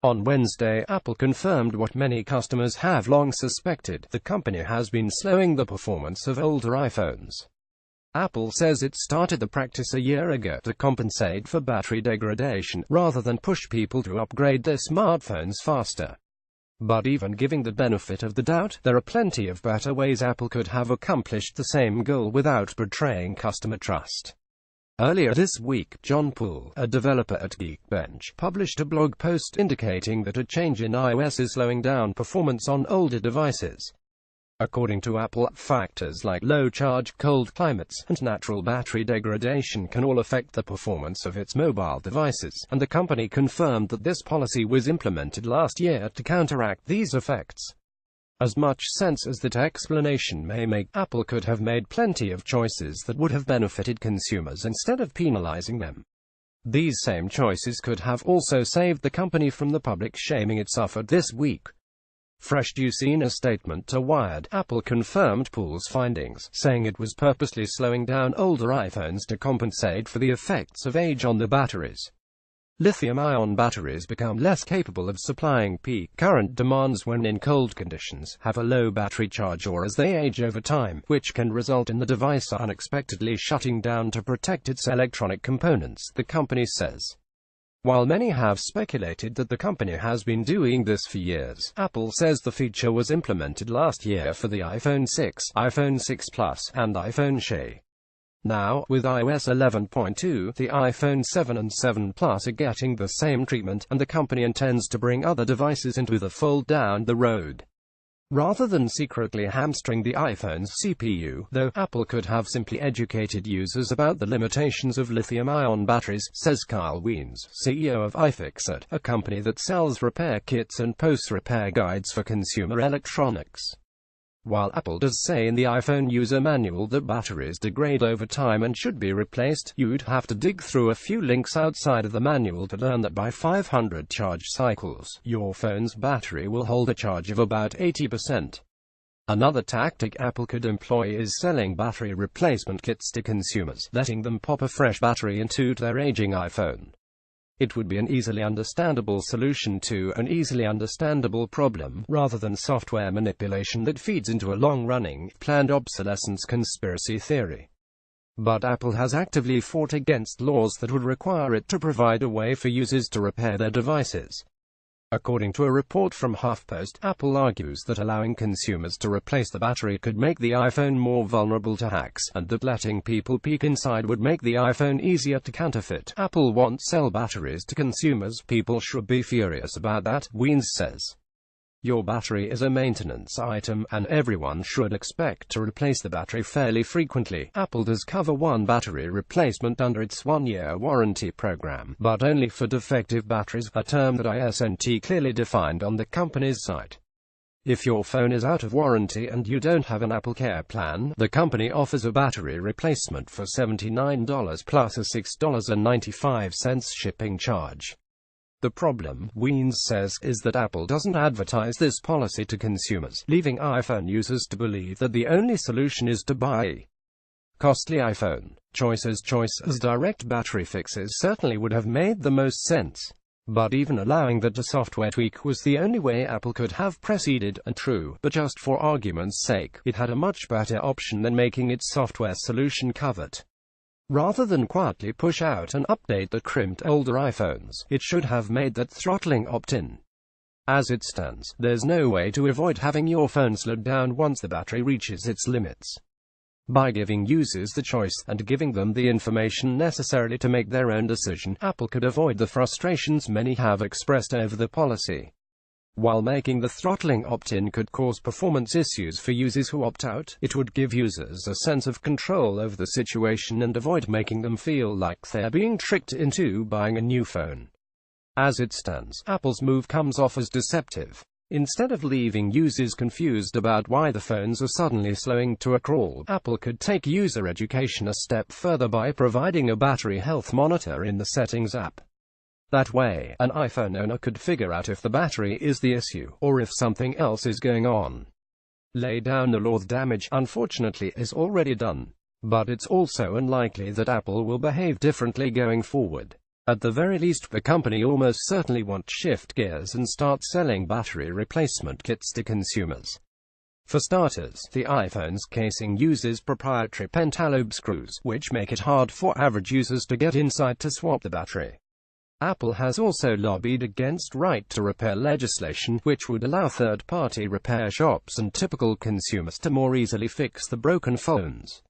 On Wednesday, Apple confirmed what many customers have long suspected: the company has been slowing the performance of older iPhones. Apple says it started the practice a year ago to compensate for battery degradation, rather than push people to upgrade their smartphones faster. But even giving the benefit of the doubt, there are plenty of better ways Apple could have accomplished the same goal without betraying customer trust. Earlier this week, Poole, a developer at Geekbench, published a blog post indicating that a change in iOS is slowing down performance on older devices. According to Apple, factors like low charge, cold climates, and natural battery degradation can all affect the performance of its mobile devices, and the company confirmed that this policy was implemented last year to counteract these effects. As much sense as that explanation may make, Apple could have made plenty of choices that would have benefited consumers instead of penalizing them. These same choices could have also saved the company from the public shaming it suffered this week. Fresh Juice in a statement to Wired, Apple confirmed Poole's findings, saying it was purposely slowing down older iPhones to compensate for the effects of age on the batteries. Lithium-ion batteries become less capable of supplying peak current demands when in cold conditions, have a low battery charge, or as they age over time, which can result in the device unexpectedly shutting down to protect its electronic components, the company says. While many have speculated that the company has been doing this for years, Apple says the feature was implemented last year for the iPhone 6, iPhone 6 Plus, and iPhone SE. Now, with iOS 11.2, the iPhone 7 and 7 Plus are getting the same treatment, and the company intends to bring other devices into the fold down the road. Rather than secretly hamstring the iPhone's CPU, though, Apple could have simply educated users about the limitations of lithium-ion batteries, says Kyle Wiens, CEO of iFixit, a company that sells repair kits and post-repair guides for consumer electronics. While Apple does say in the iPhone user manual that batteries degrade over time and should be replaced, you'd have to dig through a few links outside of the manual to learn that by 500 charge cycles, your phone's battery will hold a charge of about 80%. Another tactic Apple could employ is selling battery replacement kits to consumers, letting them pop a fresh battery into their aging iPhone. It would be an easily understandable solution to an easily understandable problem, rather than software manipulation that feeds into a long-running, planned obsolescence conspiracy theory. But Apple has actively fought against laws that would require it to provide a way for users to repair their devices. According to a report from HuffPost, Apple argues that allowing consumers to replace the battery could make the iPhone more vulnerable to hacks, and that letting people peek inside would make the iPhone easier to counterfeit. Apple won't sell batteries to consumers. People should be furious about that, Wiens says. Your battery is a maintenance item, and everyone should expect to replace the battery fairly frequently. Apple does cover one battery replacement under its 1-year warranty program, but only for defective batteries, a term that isn't clearly defined on the company's site. If your phone is out of warranty and you don't have an Apple Care plan, the company offers a battery replacement for $79 plus a $6.95 shipping charge. The problem, Wiens says, is that Apple doesn't advertise this policy to consumers, leaving iPhone users to believe that the only solution is to buy a costly iPhone. Choices direct battery fixes certainly would have made the most sense. But even allowing that a software tweak was the only way Apple could have proceeded, and true, but just for argument's sake, it had a much better option than making its software solution covert. Rather than quietly push out an update that crimped older iPhones, it should have made that throttling opt-in. As it stands, there's no way to avoid having your phone slowed down once the battery reaches its limits. By giving users the choice, and giving them the information necessary to make their own decision, Apple could avoid the frustrations many have expressed over the policy. While making the throttling opt-in could cause performance issues for users who opt out, it would give users a sense of control over the situation and avoid making them feel like they're being tricked into buying a new phone. As it stands, Apple's move comes off as deceptive. Instead of leaving users confused about why the phones are suddenly slowing to a crawl, Apple could take user education a step further by providing a battery health monitor in the Settings app. That way, an iPhone owner could figure out if the battery is the issue, or if something else is going on. Lay down the law. The damage, unfortunately, is already done. But it's also unlikely that Apple will behave differently going forward. At the very least, the company almost certainly won't shift gears and start selling battery replacement kits to consumers. For starters, the iPhone's casing uses proprietary pentalobe screws, which make it hard for average users to get inside to swap the battery. Apple has also lobbied against right-to-repair legislation, which would allow third-party repair shops and typical consumers to more easily fix the broken phones.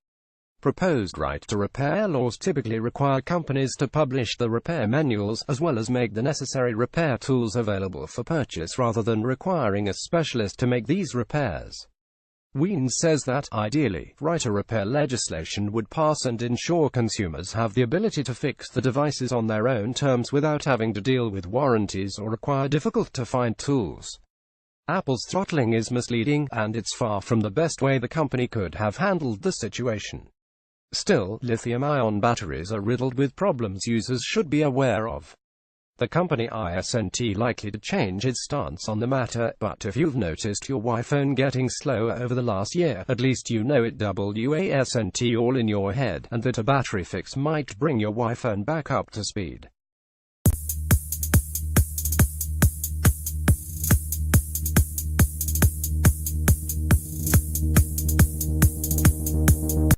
Proposed right-to-repair laws typically require companies to publish the repair manuals, as well as make the necessary repair tools available for purchase rather than requiring a specialist to make these repairs. Wien says that, ideally, right-to-repair legislation would pass and ensure consumers have the ability to fix the devices on their own terms without having to deal with warranties or require difficult-to-find tools. Apple's throttling is misleading, and it's far from the best way the company could have handled the situation. Still, lithium-ion batteries are riddled with problems users should be aware of. The company isn't likely to change its stance on the matter, but if you've noticed your iPhone getting slower over the last year, at least you know it wasn't all in your head, and that a battery fix might bring your iPhone back up to speed.